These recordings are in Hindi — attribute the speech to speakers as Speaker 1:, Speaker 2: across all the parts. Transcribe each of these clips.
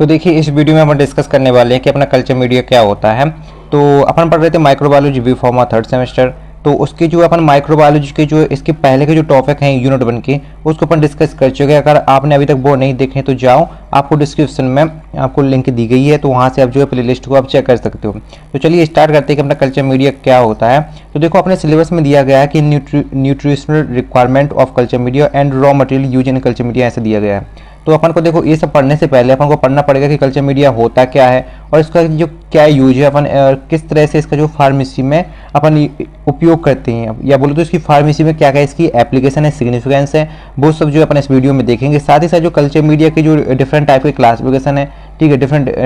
Speaker 1: तो देखिए इस वीडियो में हम डिस्कस करने वाले हैं कि अपना कल्चर मीडिया क्या होता है। तो अपन पढ़ रहे थे microbiology B pharma third semester. तो उसके जो अपन माइक्रोबायोलॉजी के जो इसके पहले के जो टॉपिक हैं यूनिट 1 के, उसको अपन डिस्कस कर चुके हैं। अगर आपने अभी तक वो नहीं देखे तो जाओ, आपको डिस्क्रिप्शन में आपको लिंक दी गई है, तो वहाँ से आप जो है प्लेलिस्ट को आप चेक कर सकते हो। तो चलिए स्टार्ट करते हैं कि अपना कल्चर मीडिया क्या होता है। तो देखो अपने सिलेबस में दिया गया है कि nutritional requirement of culture media and raw material use in culture media, ऐसे दिया गया है। तो अपन को देखो ये सब पढ़ने से पहले अपन को पढ़ना पड़ेगा कि कल्चर मीडिया होता क्या है और इसका जो क्या यूज है, अपन किस तरह से इसका जो फार्मेसी में अपन उपयोग करते हैं, या बोलो तो इसकी फार्मेसी में क्या क्या इसकी एप्लीकेशन है, सिग्निफिकेंस है, वो सब जो अपन इस वीडियो में देखेंगे। साथ ही साथ जो कल्चर मीडिया के जो डिफरेंट टाइप के क्लासिफिकेशन है, ठीक है,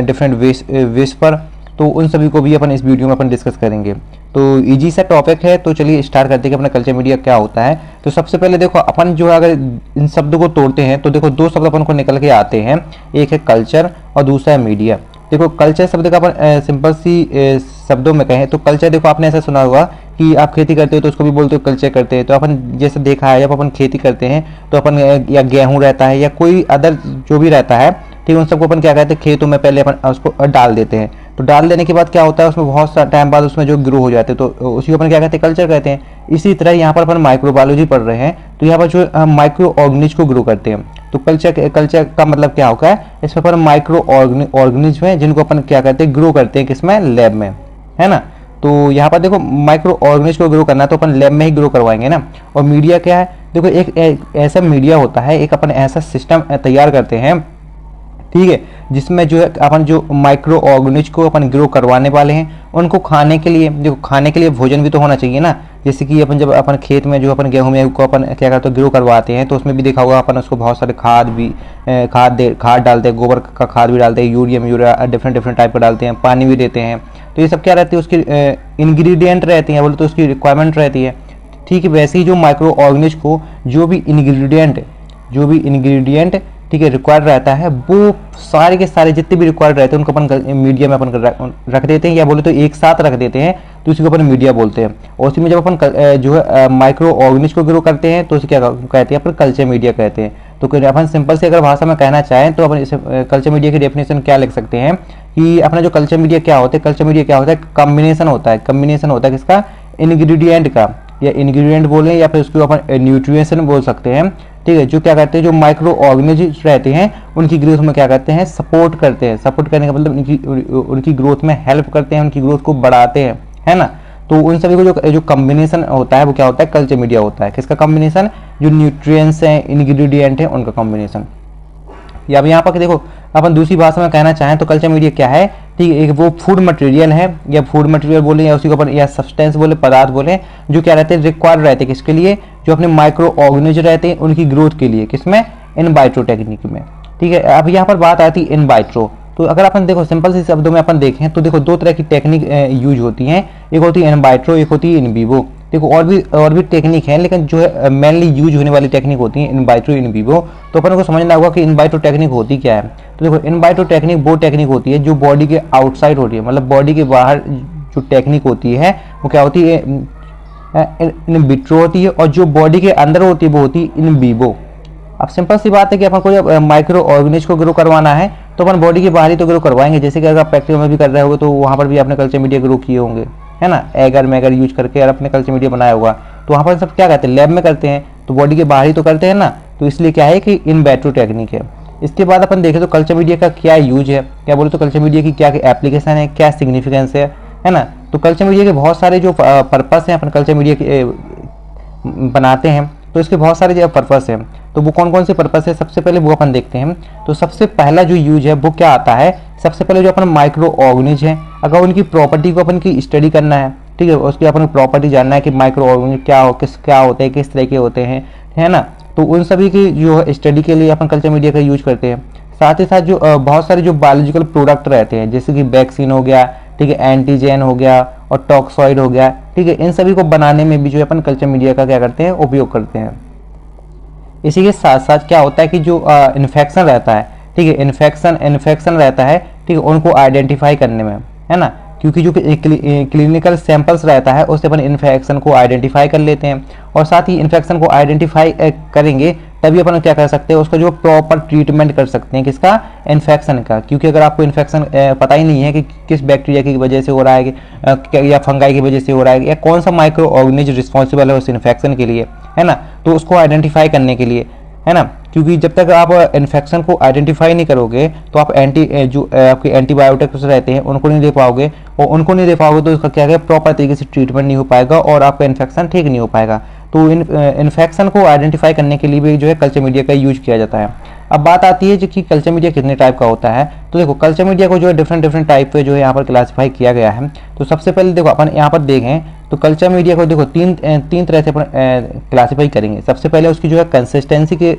Speaker 1: डिफरेंट वेस पर, तो उन सभी को भी अपन इस वीडियो में अपन डिस्कस करेंगे। तो इजी सा टॉपिक है, तो चलिए स्टार्ट करते हैं कि अपना कल्चर मीडिया क्या होता है। तो सबसे पहले देखो अपन जो है अगर इन शब्दों को तोड़ते हैं तो देखो दो शब्द अपन को निकल के आते हैं, एक है कल्चर और दूसरा है मीडिया। देखो कल्चर शब्द का अपन सिंपल सी शब्दों में कहें तो कल्चर, देखो आपने ऐसा सुना होगा कि आप खेती करते हो तो उसको भी बोलते हो कल्चर करते हैं। तो अपन जैसे देखा है जब अपन खेती करते हैं तो अपन या गेहूँ रहता है या कोई अदर जो भी रहता है, ठीक, उन सबको अपन क्या कहते हैं, खेतों में पहले अपन उसको डाल देते हैं। तो डाल देने के बाद क्या होता है, उसमें बहुत सा टाइम बाद उसमें जो ग्रो हो जाते हैं, तो उसी को अपन क्या कहते हैं, कल्चर कहते हैं। इसी तरह यहाँ पर अपन माइक्रोबायोलॉजी पढ़ रहे हैं, तो यहाँ पर जो माइक्रो ऑर्गेनिज्म को ग्रो करते हैं। तो कल्चर का मतलब क्या होगा है, इसमें अपन माइक्रो ऑर्गेनिज्म है जिनको अपन क्या कहते हैं, ग्रो करते हैं, किसमें, लैब में, है ना। तो यहाँ पर देखो माइक्रो ऑर्गेनिज्म को ग्रो करना है तो अपन लैब में ही ग्रो करवाएंगे ना। और मीडिया क्या है, देखो एक ऐसा मीडिया होता है, एक अपन ऐसा सिस्टम तैयार करते हैं, ठीक है, जिसमें जो है अपन जो माइक्रो ऑर्गेनिज्म को अपन ग्रो करवाने वाले हैं, उनको खाने के लिए, देखो खाने के लिए भोजन भी तो होना चाहिए ना। जैसे कि अपन जब अपन खेत में जो अपन गेहूं में को अपन क्या करते हैं, ग्रो करवाते हैं, तो उसमें भी देखा होगा अपन उसको बहुत सारे खाद डालते हैं, गोबर का खाद भी डालते हैं, यूरिया डिफरेंट टाइप का डालते हैं, पानी भी देते हैं। तो ये सब क्या रहती है, उसकी इंग्रेडिएंट रहती हैं, बोले तो उसकी रिक्वायरमेंट रहती है, ठीक है। वैसे ही जो माइक्रो ऑर्गेनिज्म को जो भी इंग्रेडिएंट ठीक है रिक्वायर्ड रहता है, वो सारे के सारे जितने भी रिक्वायर्ड रहते हैं उनको अपन मीडिया में अपन रख देते हैं, या बोले तो एक साथ रख देते हैं, तो उसी को अपन मीडिया बोलते हैं। और उसी में जब अपन जो है माइक्रो ऑर्गेनिज्म को ग्रो करते हैं तो उसे क्या कहते हैं, अपन कल्चर मीडिया कहते हैं। तो अपन सिंपल से अगर भाषा में कहना चाहें तो अपन इसे कल्चर मीडिया की डेफिनेशन क्या लिख सकते हैं कि अपना जो कल्चर मीडिया क्या होता है, कल्चर मीडिया क्या होता है, कम्बिनेशन होता है किसका, इंग्रेडिएंट का, या इंग्रेडिएंट बोलें या फिर उसको अपन न्यूट्रिएंट्स बोल सकते हैं, ठीक है, जो क्या करते हैं, जो माइक्रो ऑर्गेनिज्म रहते हैं उनकी ग्रोथ में क्या करते हैं, सपोर्ट करते हैं। सपोर्ट करने का मतलब उनकी ग्रोथ में हेल्प करते हैं, उनकी ग्रोथ को बढ़ाते हैं, है ना। तो उन सभी को जो कॉम्बिनेशन होता है वो क्या होता है, कल्चर मीडिया होता है। किसका कॉम्बिनेशन, जो न्यूट्रिएंट्स हैं, इंग्रेडिएंट है, उनका कॉम्बिनेशन। या अब यहाँ पर देखो अपन दूसरी भाषा में कहना चाहें तो कल्चर मीडिया क्या है, ठीक है, एक वो फूड मटेरियल है, या फूड मटेरियल बोले या उसी को अपन या सब्सटेंस बोले, पदार्थ बोले, जो क्या रहते हैं, रिक्वायर्ड रहते हैं किसके लिए, जो अपने माइक्रो ऑर्गेनिज्म रहते हैं उनकी ग्रोथ के लिए, किसमें, इन वाइट्रो टेक्निक में, ठीक है। अब यहाँ पर बात आती है इन वाइट्रो। तो अगर अपन देखो सिंपल से शब्दों में अपन देखें तो देखो दो तरह की टेक्निक यूज होती हैं, एक होती है इन वाइट्रो, एक होती है इन विवो। देखो और भी टेक्निक है, लेकिन जो है मेनली यूज होने वाली टेक्निक होती है इन वाइट्रो, इन विवो। तो अपन को समझना होगा कि इन वाइट्रो टेक्निक होती क्या है। तो देखो इन वाइट्रो टेक्निक वो टेक्निक होती है जो बॉडी के आउटसाइड होती है, मतलब बॉडी के बाहर जो टेक्निक होती है वो क्या होती है, इन विट्रो होती है, और जो बॉडी के अंदर होती है वो होती है इन विवो। अब सिंपल सी बात है कि अपन को जब माइक्रो ऑर्गेनिज्म को ग्रो करवाना है तो अपन बॉडी के बाहर ही तो ग्रो करवाएंगे। जैसे कि अगर आप प्रैक्टिकल में भी कर रहे होगे तो वहाँ पर भी आपने कल्चर मीडिया ग्रो किए होंगे, है ना, एगर मैगर यूज करके और अपने कल्चर मीडिया बनाया होगा। तो वहाँ पर सब क्या करते हैं, लैब में करते हैं, तो बॉडी के बाहर ही तो करते हैं ना। तो इसलिए क्या है कि इन वाइट्रो टेक्निक है। इसके बाद अपन देखें तो कल्चर मीडिया का क्या यूज है, क्या बोले तो कल्चर मीडिया की क्या एप्लीकेशन है, क्या सिग्निफिकेंस है ना। तो कल्चर मीडिया के बहुत सारे जो पर्पस हैं अपन कल्चर मीडिया के बनाते हैं, तो इसके बहुत सारे जो पर्पस हैं, तो वो कौन कौन से पर्पस है, सबसे पहले वो अपन देखते हैं। तो सबसे पहला जो यूज है वो क्या आता है, सबसे पहले जो अपन माइक्रो ऑर्गेनिज्म है, अगर उनकी प्रॉपर्टी को अपन की स्टडी करना है, ठीक है, उसकी अपन प्रॉपर्टी जानना है कि माइक्रो ऑर्गेनिज्म क्या होते हैं, किस तरह के होते हैं, है ना। तो उन सभी की जो स्टडी के लिए अपन कल्चर मीडिया का यूज करते हैं। साथ ही साथ जो बहुत सारे जो बायोलॉजिकल प्रोडक्ट रहते हैं, जैसे कि वैक्सीन हो गया, ठीक है, एंटीजेन हो गया और टॉक्सॉइड हो गया, ठीक है, इन सभी को बनाने में भी जो अपन कल्चर मीडिया का क्या करते हैं, उपयोग करते हैं। इसी के साथ साथ क्या होता है कि जो इन्फेक्शन रहता है, ठीक है, इन्फेक्शन रहता है, ठीक है, उनको आइडेंटिफाई करने में, है ना, क्योंकि जो क्लिनिकल सैंपल्स रहता है उससे अपन इन्फेक्शन को आइडेंटिफाई कर लेते हैं। और साथ ही इन्फेक्शन को आइडेंटिफाई करेंगे तभी अपन क्या कर सकते हैं, उसका जो प्रॉपर ट्रीटमेंट कर सकते हैं किसका, इन्फेक्शन का। क्योंकि अगर आपको इन्फेक्शन पता ही नहीं है कि किस बैक्टीरिया की वजह से हो रहा है या फंगाई की वजह से हो रहा है, या कौन सा माइक्रो ऑर्गेनिज्म रिस्पॉन्सिबल है उस इन्फेक्शन के लिए, है ना, तो उसको आइडेंटिफाई करने के लिए, है ना। क्योंकि जब तक आप इन्फेक्शन को आइडेंटिफाई नहीं करोगे तो आप जो आपके एंटीबायोटिक्स रहते हैं उनको नहीं दे पाओगे, और उनको नहीं दे पाओगे तो उसका क्या है, प्रॉपर तरीके से ट्रीटमेंट नहीं हो पाएगा और आपका इन्फेक्शन ठीक नहीं हो पाएगा। तो इन्फेक्शन को आइडेंटिफाई करने के लिए भी जो है कल्चर मीडिया का यूज किया जाता है। अब बात आती है जो कि कल्चर मीडिया कितने टाइप का होता है। तो देखो कल्चर मीडिया को जो है डिफरेंट टाइप पे जो है यहाँ पर क्लासीफाई किया गया है। तो सबसे पहले देखो अपन यहाँ पर देखें तो कल्चर मीडिया को देखो तीन तरह से अपन क्लासीफाई करेंगे। सबसे पहले उसकी जो है कंसिस्टेंसी के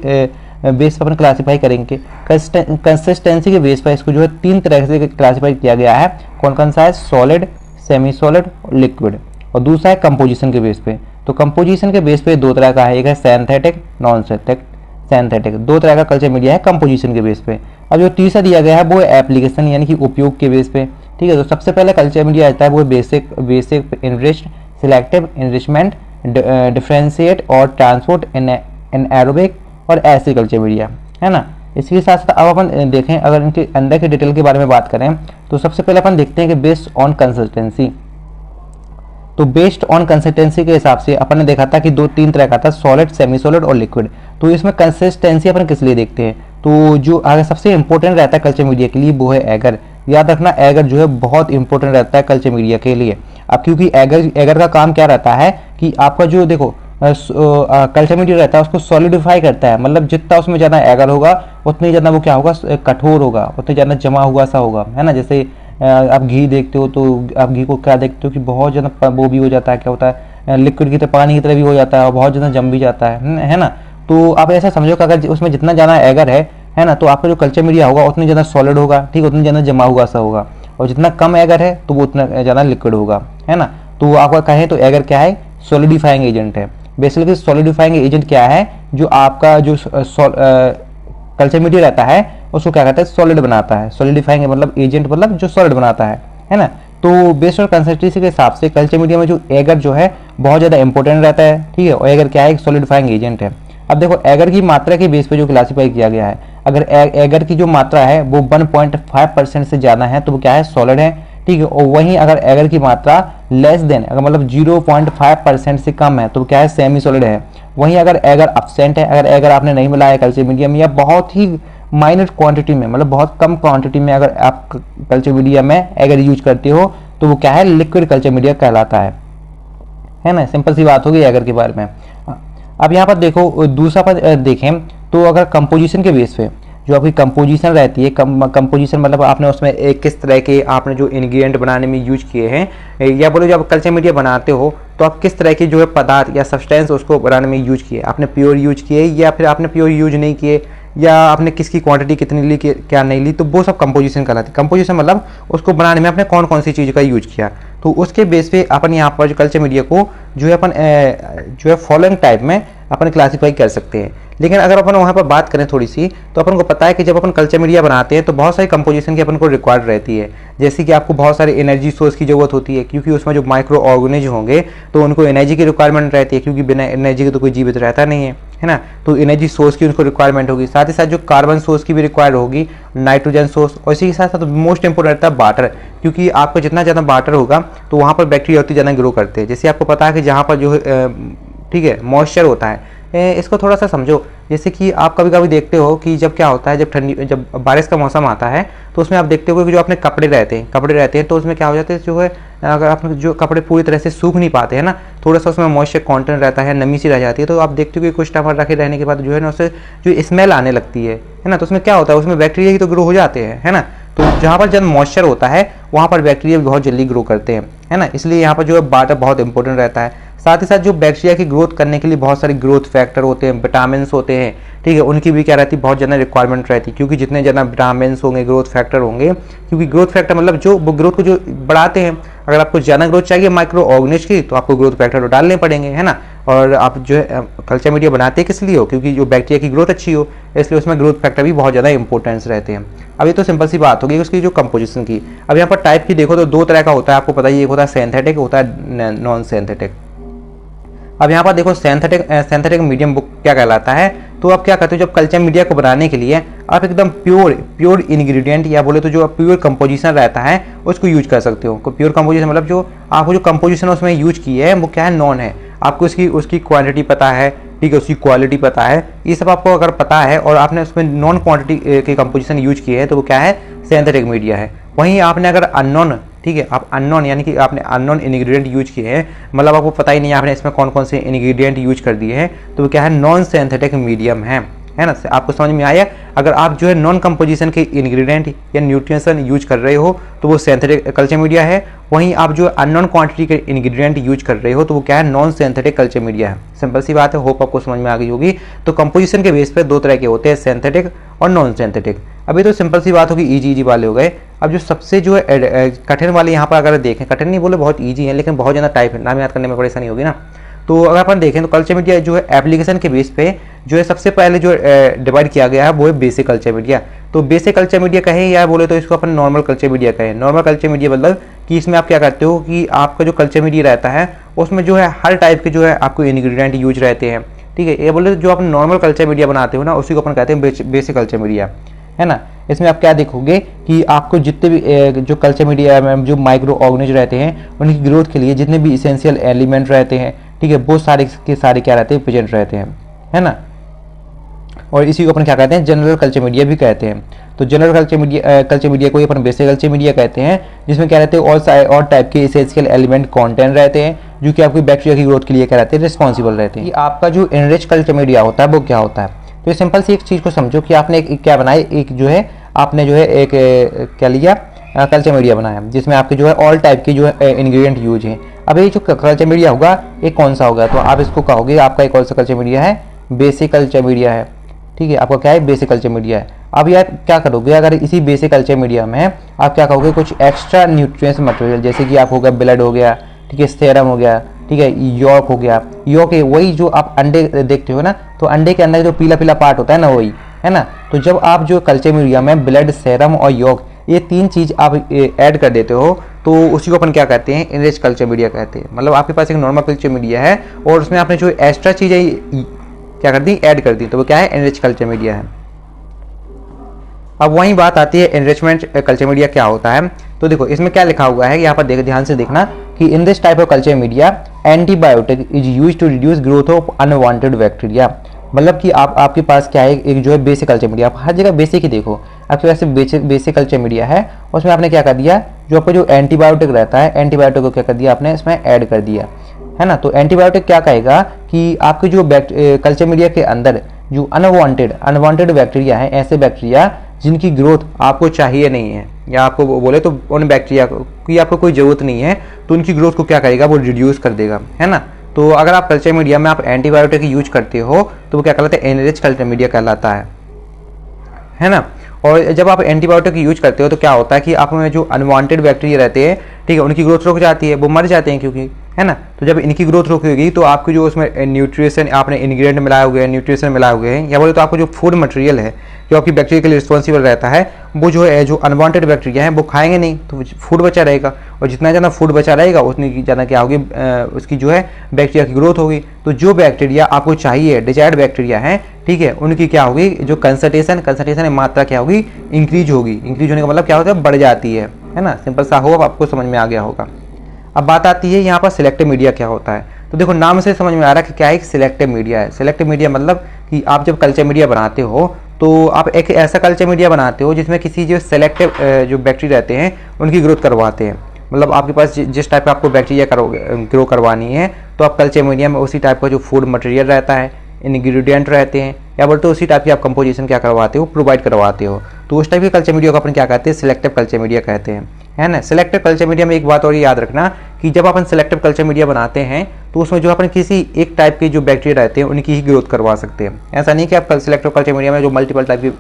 Speaker 1: बेस पर अपन क्लासीफाई करेंगे। कंसिस्टेंसी के बेस पर इसको जो है तीन तरह से क्लासीफाई किया गया है। कौन कौन सा है, सॉलिड, सेमी सॉलिड और लिक्विड। और दूसरा है कंपोजिशन के बेस पे। तो कंपोजिशन के बेस पे दो तरह का है, एक है सिंथेटिक, नॉन सिंथेटिक, दो तरह का कल्चर मीडिया है कंपोजिशन के बेस पे। अब जो तीसरा दिया गया है वो एप्लीकेशन यानी कि उपयोग के बेस पे, ठीक है। तो सबसे पहले कल्चर मीडिया आता है वो basic enriched, selective enrichment, differentiate और ट्रांसपोर्ट इन एरोबिक और ऐसे कल्चर मीडिया, है ना। इसके साथ साथ अब अपन देखें अगर इनके अंदर के डिटेल के बारे में बात करें तो सबसे पहले अपन देखते हैं कि बेस्ड ऑन कंसिस्टेंसी। तो बेस्ड ऑन कंसिस्टेंसी के हिसाब से अपन ने देखा था कि तीन तरह का था, सॉलिड, सेमी सॉलिड और लिक्विड। तो इसमें कंसिस्टेंसी अपन किस लिए देखते हैं, तो जो अगर सबसे इंपॉर्टेंट रहता है कल्चर मीडिया के लिए वो है एगर। याद रखना एगर जो है बहुत इंपॉर्टेंट रहता है कल्चर मीडिया के लिए। अब क्योंकि एगर का काम क्या रहता है कि आपका जो देखो कल्चर मीडिया रहता है उसको सॉलिडिफाई करता है, मतलब जितना उसमें ज़्यादा एगर होगा उतनी ज़्यादा वो क्या होगा, कठोर होगा, उतनी ज़्यादा जमा हुआ सा होगा, है ना। जैसे आप घी देखते हो तो आप घी को क्या देखते हो कि बहुत ज़्यादा वो भी हो जाता है, क्या होता है, लिक्विड की तरह, पानी की तरह भी हो जाता है और बहुत ज़्यादा जम भी जाता है ना। तो आप ऐसा समझो कि अगर उसमें जितना ज़्यादा एगर है ना, तो आपका जो कल्चर मीडिया होगा उतनी ज़्यादा सॉलिड होगा, ठीक, उतनी ज़्यादा जमा हुआ सा होगा। और जितना कम एगर है तो वो उतना ज़्यादा लिक्विड होगा, है ना। तो आपका कहें तो एगर क्या है, सॉलिडिफाइंग एजेंट है। बेसिकली सॉलिडिफाइंग एजेंट क्या है, जो आपका जो कल्चर मीडिया रहता है उसको क्या कहता है, सॉलिड बनाता है। सॉलिडिफाइंग मतलब एजेंट, मतलब जो सॉलिड बनाता है ना। तो बेस्ड ऑन कंसिस्टेंसी के हिसाब से कल्चर मीडिया में जो एगर जो है बहुत ज़्यादा इंपॉर्टेंट रहता है, ठीक है। और एगर क्या है, एक सॉलिडिफाइंग एजेंट है। अब देखो एगर की मात्रा के बेस पे जो क्लासीफाई किया गया है, अगर एगर की जो मात्रा है वो 1.5% से ज़्यादा है तो वो क्या है, सॉलिड है, ठीक है। और वहीं अगर एगर की मात्रा लेस देन, अगर मतलब 0.5% से कम है तो क्या है, सेमी सॉलिड है। वहीं अगर एगर एब्सेंट है, अगर एगर आपने नहीं मिलाया है कल्चर मीडिया में या बहुत ही माइनर क्वांटिटी में, मतलब बहुत कम क्वांटिटी में अगर आप कल्चर मीडिया में एगर यूज करते हो तो वो क्या है, लिक्विड कल्चर मीडिया कहलाता है ना। सिंपल सी बात होगी एगर के बारे में। अब यहाँ पर देखो दूसरा पर देखें तो अगर कंपोजिशन के बेस पे जो आपकी कंपोजिशन रहती है, कंपोजिशन मतलब आपने उसमें एक किस तरह के आपने जो इंग्रेडिएंट बनाने में यूज किए हैं, या बोलो जब कल्चर मीडिया बनाते हो तो आप किस तरह के जो है पदार्थ या सब्सटेंस उसको बनाने में यूज किए, आपने प्योर यूज किए या फिर आपने प्योर यूज नहीं किए, या आपने किसकी क्वांटिटी कितनी ली क्या नहीं ली, तो वो सब कंपोजिशन कहलाती है। कंपोजिशन मतलब उसको बनाने में आपने कौन कौन सी चीज़ का यूज किया। तो उसके बेस पे अपन यहाँ पर जो कल्चर मीडिया को जो है अपन जो है फॉलोइंग टाइप में अपन क्लासीफाई कर सकते हैं। लेकिन अगर अपन वहाँ पर बात करें थोड़ी सी तो अपन को पता है कि जब अपन कल्चर मीडिया बनाते हैं तो बहुत सारी कंपोजिशन की अपन को रिक्वायर्ड रहती है। जैसे कि आपको बहुत सारे एनर्जी सोर्स की जरूरत होती है, क्योंकि उसमें जो माइक्रो ऑर्गेनिज्म होंगे तो उनको एनर्जी की रिक्वायरमेंट रहती है, क्योंकि बिना एनर्जी के तो कोई जीवित रहता नहीं है ना। तो एनर्जी सोर्स की उनको रिक्वायरमेंट होगी, साथ ही साथ जो कार्बन सोर्स की भी रिक्वायर्ड होगी, नाइट्रोजन सोर्स, और इसी के साथ साथ मोस्ट इंपोर्टेंट रहता है वाटर, क्योंकि आपको जितना ज़्यादा वाटर होगा तो वहाँ पर बैक्टीरिया उतनी ज़्यादा ग्रो करते हैं। जैसे आपको पता है कि जहाँ पर जो ठीक है मॉइस्चर होता है, इसको थोड़ा सा समझो। जैसे कि आप कभी कभी देखते हो कि जब क्या होता है, जब बारिश का मौसम आता है तो उसमें आप देखते हो कि जो अपने कपड़े रहते हैं तो उसमें क्या हो जाता है, जो है अगर आप जो कपड़े पूरी तरह से सूख नहीं पाते हैं ना, थोड़ा सा उसमें मॉइस्चर कंटेंट रहता है, नमी सी रह जाती है, तो आप देखते हो कि कुछ टाइम रखे रहने के बाद जो है ना उससे जो स्मेल आने लगती है ना, तो उसमें क्या होता है, उसमें बैक्टीरिया ही तो ग्रो हो जाते हैं, है ना। तो जहाँ पर जब मॉइस्चर होता है वहाँ पर बैक्टीरिया बहुत जल्दी ग्रो करते हैं, है ना। इसलिए यहाँ पर जो है वाटर बहुत इंपॉर्टेंट रहता है। साथ ही साथ जो बैक्टीरिया की ग्रोथ करने के लिए बहुत सारे ग्रोथ फैक्टर होते हैं, विटामिन होते हैं, ठीक है, उनकी भी क्या रहती है, बहुत ज़्यादा रिक्वायरमेंट रहती है। क्योंकि जितने ज़्यादा विटामिन होंगे, ग्रोथ फैक्टर होंगे, क्योंकि ग्रोथ फैक्टर मतलब जो ग्रोथ को जो बढ़ाते हैं। अगर आपको ज़्यादा ग्रोथ चाहिए माइक्रो ऑर्गेनिज्म की तो आपको ग्रोथ फैक्टर डालने पड़ेंगे, है ना। और आप जो है कल्चर मीडिया बनाते किस लिए हो, क्योंकि जो बैक्टीरिया की ग्रोथ अच्छी हो, इसलिए उसमें ग्रोथ फैक्टर भी बहुत ज़्यादा इंपॉर्टेंस रहते हैं। अब ये तो सिंपल सी बात होगी उसकी जो कंपोजिशन की। अब यहाँ पर टाइप की देखो तो दो तरह का होता है, आपको पता ही, एक होता है सिंथेटिक, होता है नॉन सिंथेटिक। अब यहाँ पर देखो सिंथेटिक मीडियम बुक क्या कहलाता है, तो आप क्या करते हो, जब कल्चर मीडिया को बनाने के लिए आप एकदम प्योर इंग्रेडिएंट या बोले तो जो प्योर कंपोजिशन रहता है उसको यूज कर सकते हो। प्योर कंपोजिशन मतलब जो आपको जो कंपोजिशन उसमें यूज की है वो क्या है, नॉन है। आपको उसकी क्वांटिटी पता है, ठीक है, उसकी क्वालिटी पता है, ये सब आपको अगर पता है और आपने उसमें नॉन क्वांटिटी की कंपोजिशन यूज की है तो वो क्या है, सिंथेटिक मीडिया है। वहीं आपने अगर अननोन, ठीक है, आप अननोन यानी कि आपने अननोन इंग्रेडिएंट यूज किए हैं, मतलब आपको पता ही नहीं आपने इसमें कौन कौन से इंग्रेडिएंट यूज कर दिए हैं, तो वो क्या है, नॉन सिंथेटिक मीडियम है ना। आपको समझ में आया। अगर आप जो है नॉन कंपोजिशन के इंग्रेडिएंट या न्यूट्रिएंट्स यूज कर रहे हो तो वो सिंथेटिक कल्चर मीडिया है। वहीं आप जो अननोन क्वांटिटी के इंग्रेडिएंट यूज कर रहे हो तो वो क्या है, नॉन सिंथेटिक कल्चर मीडिया है। सिंपल सी बात है, होप आपको समझ में आ गई होगी। तो कंपोजिशन के बेस पे दो तरह के होते हैं, सिंथेटिक और नॉन सिंथेटिक। अभी तो सिंपल सी बात होगी, इजी वाले हो गए। अब जो सबसे जो है कठिन वाले यहाँ पर अगर देखें, कठिन नहीं बोले, बहुत ईजी है लेकिन बहुत ज़्यादा टाइप है, नाम याद करने में परेशानी होगी ना। तो अगर अपन देखें तो कल्चर मीडिया जो है एप्लीकेशन के बेस पे जो है सबसे पहले जो डिवाइड किया गया है वो है बेसिक कल्चर मीडिया। तो बेसिक कल्चर मीडिया कहें या बोले तो इसको अपन नॉर्मल कल्चर मीडिया कहें। नॉर्मल कल्चर मीडिया मतलब कि इसमें आप क्या करते हो कि आपका जो कल्चर मीडिया रहता है उसमें जो है हर टाइप के जो है आपको इंग्रेडिएंट यूज रहते हैं, ठीक है। ये बोले जो आप नॉर्मल कल्चर मीडिया बनाते हो ना उसी को अपन कहते हैं बेसिक कल्चर मीडिया, है ना। इसमें आप क्या देखोगे कि आपको जितने भी जो कल्चर मीडिया में जो माइक्रो ऑर्गेनिज रहते हैं उनकी ग्रोथ के लिए जितने भी इसेंशियल एलिमेंट रहते हैं, ठीक है, वो सारे के सारे क्या रहते हैं, प्रेजेंट रहते हैं, है ना। और इसी को अपन क्या कहते हैं, जनरल कल्चर मीडिया भी कहते हैं। तो जनरल कल्चर मीडिया को ही अपन बेसिक कल्चर मीडिया कहते हैं, जिसमें क्या रहते हैं और टाइप के इसेंशियल एलिमेंट कंटेंट रहते हैं जो कि आपकी बैक्टीरिया की ग्रोथ के लिए क्या रहते हैं, रिस्पॉन्सिबल रहते हैं। आपका जो एनरिच कल्चर मीडिया होता है वो क्या होता है, तो सिंपल सी एक चीज़ को समझो कि आपने एक क्या बनाया, एक जो है आपने जो है एक क्या लिया, कल्चर मीडिया बनाया जिसमें आपके जो है ऑल टाइप के जो है इंग्रेडिएंट यूज हैं। अब ये जो कल्चर मीडिया होगा ये कौन सा होगा, तो आप इसको कहोगे आपका एक कौन सा कल्चर मीडिया है, बेसिक कल्चर मीडिया है, ठीक है। आपका क्या है, बेसिक कल्चर मीडिया है। अब यार क्या करोगे, अगर इसी बेसिक कल्चर मीडिया में आप क्या कहोगे, कुछ एक्स्ट्रा न्यूट्रिएंट्स मटेरियल जैसे कि आप हो गया ब्लड हो गया, ठीक है, सेरम हो गया, ठीक है, यॉक हो गया। यॉक वही जो आप अंडे देखते हो ना, तो अंडे के अंदर जो पीला पीला पार्ट होता है ना, वही है ना। तो जब आप जो कल्चर मीडिया में ब्लड, सेरम और यॉक ये तीन चीज़ आप ऐड कर देते हो तो उसी को अपन क्या कहते हैं, एनरिच कल्चर मीडिया कहते हैं। मतलब आपके पास एक नॉर्मल कल्चर मीडिया है और उसमें आपने जो एक्स्ट्रा चीज़ें क्या कर दी, ऐड कर दी, तो वो क्या है, एनरिच कल्चर मीडिया है। अब वही बात आती है एनरिचमेंट कल्चर मीडिया क्या होता है। तो देखो इसमें क्या लिखा हुआ है, यहाँ पर देख ध्यान से देखना कि in this type of culture media antibiotic is use to reduce growth of unwanted bacteria. मतलब कि आपके पास क्या है, एक जो है बेसिक कल्चर मीडिया, आप हर जगह बेसिक ही देखो, आपके पास बेसिक कल्चर मीडिया है, उसमें आपने क्या कर दिया, जो आपका जो एंटीबायोटिक रहता है, एंटीबायोटिक को क्या कर दिया आपने इसमें ऐड कर दिया, है ना। तो एंटीबायोटिक क्या कहेगा कि आपके जो कल्चर मीडिया के अंदर जो अनवांटेड बैक्टीरिया है, ऐसे बैक्टीरिया जिनकी ग्रोथ आपको चाहिए नहीं है या आपको बोले तो उन बैक्टीरिया की आपको कोई ज़रूरत नहीं है, तो उनकी ग्रोथ को क्या करेगा, वो रिड्यूस कर देगा, है ना। तो अगर आप कल्चर मीडिया में आप एंटीबायोटिक यूज करते हो तो वो क्या कहलाता है, एनरिच कल्चर मीडिया कहलाता है ना। और जब आप एंटीबायोटिक यूज करते हो तो क्या होता है कि आप में जो अनवांटेड बैक्टीरिया रहते हैं, ठीक है, उनकी ग्रोथ रुक जाती है, वो मर जाते हैं क्योंकि, है ना। तो जब इनकी ग्रोथ रुकेगी तो आपकी जो उसमें न्यूट्रिशन आपने इंग्रेडिएंट मिलाए हुए हैं, न्यूट्रिशन मिलाए हुए हैं, या बोले तो आपको जो फूड मटेरियल है जो आपकी बैक्टीरिया के लिए रिस्पॉन्सिबल रहता है, वो जो है जो अनवांटेड बैक्टीरिया है वो खाएंगे नहीं, तो फूड बचा रहेगा, और जितना ज़्यादा फूड बचा रहेगा उतनी ज़्यादा क्या होगी, उसकी जो है बैक्टीरिया की ग्रोथ होगी। तो जो बैक्टीरिया आपको चाहिए, डिजायर्ड बैक्टीरिया है, ठीक है, उनकी क्या होगी, जो कंसंट्रेशन मात्रा क्या होगी, इंक्रीज होगी। इंक्रीज होने का मतलब क्या होता है, बढ़ जाती है ना। सिंपल सा होगा, आपको समझ में आ गया होगा। अब बात आती है यहाँ पर सिलेक्टिव मीडिया क्या होता है। तो देखो नाम से समझ में आ रहा है कि क्या एक सिलेक्टिव मीडिया है। सिलेक्टिव मीडिया मतलब कि आप जब कल्चर मीडिया बनाते हो तो आप एक ऐसा कल्चर मीडिया बनाते हो जिसमें किसी जो सिलेक्टिव जो बैक्टीरिया रहते हैं उनकी ग्रोथ करवाते हैं। मतलब आपके पास जिस टाइप का आपको बैक्टीरिया ग्रो करवानी है तो आप कल्चर मीडिया में उसी टाइप का जो फूड मटेरियल रहता है, इंग्रेडिएंट रहते हैं, या बोलते तो उसी टाइप की आप कंपोजिशन क्या करवाते हो, प्रोवाइड करवाते हो। तो उस टाइप के कल्चर मीडिया को अपन क्या कहते हैं, सिलेक्टिव कल्चर मीडिया कहते हैं, है ना। सिलेक्टिव कल्चर मीडिया में एक बात और याद रखना कि जब अपन सिलेक्टिव कल्चर मीडिया बनाते हैं तो उसमें जो अपन किसी एक टाइप के जो बैक्टीरिया रहते हैं उनकी ही ग्रोथ करवा सकते हैं। ऐसा नहीं कि आप सिलेक्टिव कल्चर मीडिया में जो मल्टीपल टाइप की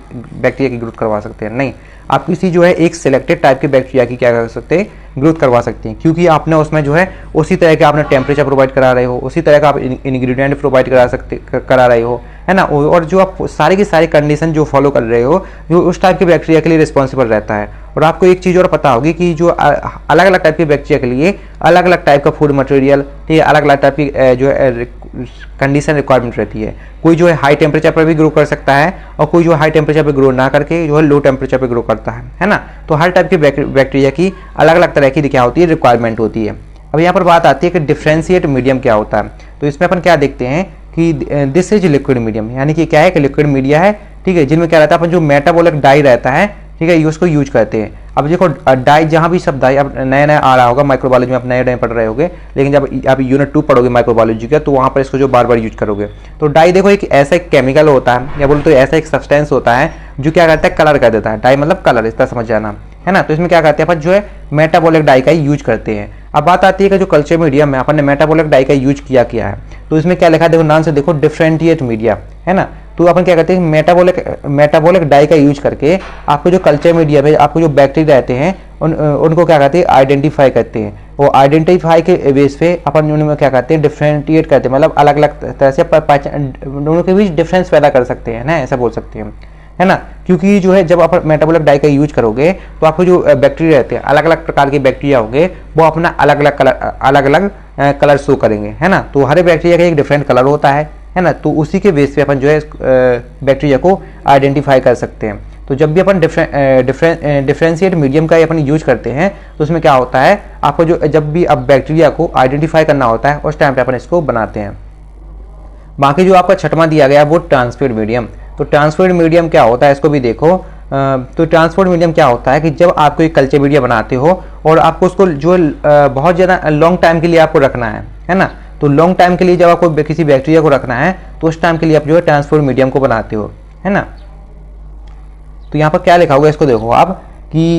Speaker 1: बैक्टीरिया की ग्रोथ करवा सकते हैं, नहीं, आप किसी जो है एक सिलेक्टेड टाइप के बैक्टीरिया की क्या कर सकते हैं, ग्रोथ करवा सकते हैं, क्योंकि आपने उसमें जो है उसी तरह के आपने टेम्परेचर प्रोवाइड करा रहे हो, उसी तरह का आप इंग्रेडिएंट प्रोवाइड करा रहे हो, है ना। और जो आप सारी की सारी कंडीशन जो फॉलो कर रहे हो जो उस टाइप के बैक्टीरिया के लिए रिस्पॉन्सिबल रहता है। और आपको एक चीज़ और पता होगी कि जो अलग अलग टाइप के बैक्टीरिया के लिए अलग अलग टाइप का फूड मटेरियल, ठीक है, अलग अलग टाइप की जो है कंडीशन रिक्वायरमेंट रहती है। कोई जो है हाई टेम्परेचर पर भी ग्रो कर सकता है और कोई जो हाई टेम्परेचर पर ग्रो ना करके जो है लो टेम्परेचर पर ग्रो करता है ना। तो हर टाइप के बैक्टीरिया की अलग अलग तरह की क्या होती है, रिक्वायरमेंट होती है। अब यहाँ पर बात आती है कि डिफ्रेंशिएट मीडियम क्या होता है। तो इसमें अपन क्या देखते हैं कि दिस इज लिक्विड मीडियम, यानी कि क्या है कि लिक्विड मीडिया है, ठीक है, जिनमें क्या रहता है अपन जो मेटाबॉलिक डाई रहता है, ठीक है, उसको यूज करते हैं। अब देखो डाई जहाँ भी शब्द अब नया नया आ रहा होगा माइक्रोबायोलॉजी में, आप नए नए पढ़ रहे होगे, लेकिन जब आप यूनिट 2 पढ़ोगे माइक्रोबायोलॉजी का तो वहाँ पर इसको जो बार बार यूज करोगे। तो डाई देखो एक ऐसा एक केमिकल होता है या बोलो तो ऐसा एक सब्सटेंस होता है जो क्या करता है, कलर कर देता है। डाई मतलब कलर, इस तरह समझ जाना, है ना। तो इसमें क्या करते हैं अपन जो है मेटाबॉलिक डाई का यूज करते हैं। अब बात आती है कि जो कल्चर मीडियम में अपन ने मेटाबॉलिक डाई का यूज किया है, तो इसमें क्या लिखा है, देखो नाम से देखो, डिफरेंशिएट मीडिया, है ना। तो अपन क्या करते हैं, मेटाबॉलिक डाई का यूज करके आपको जो कल्चर मीडिया में आपको जो बैक्टीरिया रहते हैं उनको क्या करते हैं, आइडेंटिफाई करते हैं। वो आइडेंटिफाई के बेस पे अपन उनमें क्या करते हैं, डिफरेंशिएट करते हैं, मतलब अलग अलग तरह से दोनों के बीच डिफरेंस पैदा कर सकते हैं ना, ऐसा बोल सकते हैं, है ना। क्योंकि जो है जब आप मेटाबॉलिक डाई का यूज करोगे तो आपको जो बैक्टीरिया रहते हैं, अलग अलग प्रकार के बैक्टीरिया होंगे, वो अपना अलग अलग कलर शो करेंगे, है ना। तो हर बैक्टीरिया का एक डिफरेंट कलर होता है ना। तो उसी के बेस पे अपन जो है बैक्टीरिया को आइडेंटिफाई कर सकते हैं। तो जब भी अपन डिफरेंशिएट मीडियम का अपन यूज करते हैं तो उसमें क्या होता है, आपको जो जब भी अब बैक्टीरिया को आइडेंटिफाई करना होता है उस टाइम पे अपन इसको बनाते हैं। बाकी जो आपका छठवां दिया गया वो ट्रांसपोर्ट मीडियम। तो ट्रांसपोर्ट मीडियम क्या होता है, इसको भी देखो। तो ट्रांसपोर्ट मीडियम क्या होता है कि जब आप कोई कल्चर मीडिया बनाते हो और आपको उसको जो बहुत ज़्यादा लॉन्ग टाइम के लिए आपको रखना है ना। तो लॉन्ग टाइम के लिए जब आपको किसी बैक्टीरिया को रखना है तो उस टाइम के लिए आप जो है ट्रांसपोर्ट मीडियम को बनाते हो, है ना। तो यहाँ पर क्या लिखा होगा, इसको देखो आप कि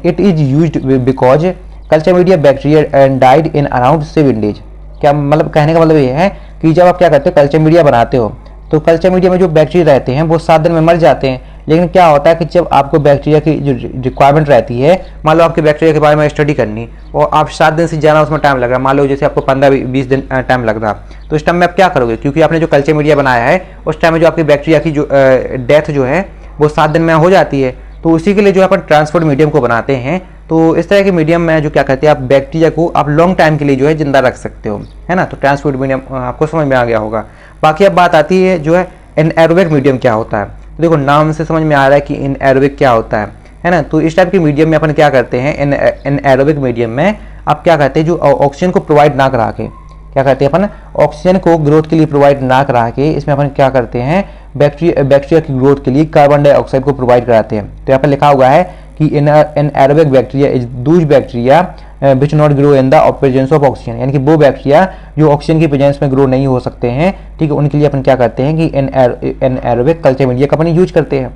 Speaker 1: it is used because culture media bacteria died in around 7 days. क्या मतलब, कहने का मतलब ये है कि जब आप क्या करते हो, कल्चर मीडिया बनाते हो तो कल्चर मीडिया में जो बैक्टीरिया रहते हैं वो 7 दिन में मर जाते हैं। लेकिन क्या होता है कि जब आपको बैक्टीरिया की जो रिक्वायरमेंट रहती है, मान लो आपके बैक्टीरिया के बारे में स्टडी करनी और आप 7 दिन से ज़्यादा उसमें टाइम लग रहा है, मान लो जैसे आपको 15-20 दिन टाइम लग रहा, तो इस टाइम में आप क्या करोगे, क्योंकि आपने जो कल्चर मीडिया बनाया है उस टाइम में जो आपकी बैक्टीरिया की जो डेथ जो है वो 7 दिन में हो जाती है। तो उसी के लिए जो अपन ट्रांसपोर्ट मीडियम को बनाते हैं। तो इस तरह के मीडियम में जो क्या कहते हैं, आप बैक्टीरिया को आप लॉन्ग टाइम के लिए जो है जिंदा रख सकते हो, है ना। तो ट्रांसपोर्ट मीडियम आपको समझ में आ गया होगा। बाकी अब बात आती है जो है एनएरोबिक मीडियम क्या होता है। तो देखो नाम से समझ में आ रहा है कि एनएरोबिक क्या होता है ना। तो इस टाइप के मीडियम में अपन क्या करते हैं, एनएरोबिक मीडियम में आप क्या करते हैं, जो ऑक्सीजन को प्रोवाइड ना करा के क्या करते हैं अपन, ऑक्सीजन को ग्रोथ के लिए प्रोवाइड ना करा के इसमें अपन क्या करते हैं, बैक्टीरिया की ग्रोथ के लिए कार्बन डाइऑक्साइड को प्रोवाइड कराते हैं। तो यहाँ पर लिखा हुआ है कि anaerobic bacteria is Dooj bacteria which not grow in the presence of oxygen, यानी कि वो बैक्टीरिया जो ऑक्सीजन की प्रेजेंस में ग्रो नहीं हो सकते हैं, ठीक है, उनके लिए अपन क्या करते हैं कि एनएरोबिक कल्चर मीडिया का अपन यूज करते हैं,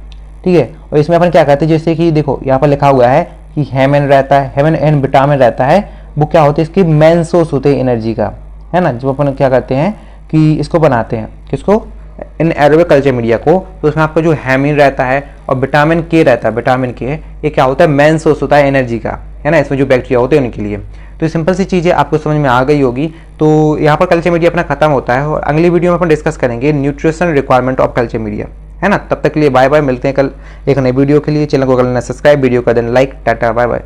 Speaker 1: ठीक है। और इसमें अपन क्या करते हैं, जैसे कि देखो यहाँ पर लिखा हुआ है कि हेमन रहता है, हेमन एंड विटामिन रहता है, वो क्या होते हैं, इसके मेन सोर्स होते हैं एनर्जी का, है ना। जब अपन क्या करते हैं कि इसको बनाते हैं, किसको, एनएरोबिक कल्चर मीडिया को, तो उसमें आपका जो हेमिन रहता है और विटामिन के रहता है, विटामिन के ये क्या होता है, मेन सोर्स होता है एनर्जी का, है ना। इसमें जो बैक्टीरिया होते हैं उनके लिए। तो सिंपल सी चीज़ें आपको समझ में आ गई होगी। तो यहाँ पर कल्चर मीडिया अपना खत्म होता है और अगली वीडियो में अपन डिस्कस करेंगे nutrition requirement of culture media, है ना। तब तक के लिए बाय बाय, मिलते हैं कल एक नई वीडियो के लिए। चैनल को कर लेना सब्सक्राइब, वीडियो कर देना लाइक, टाटा बाय बाय।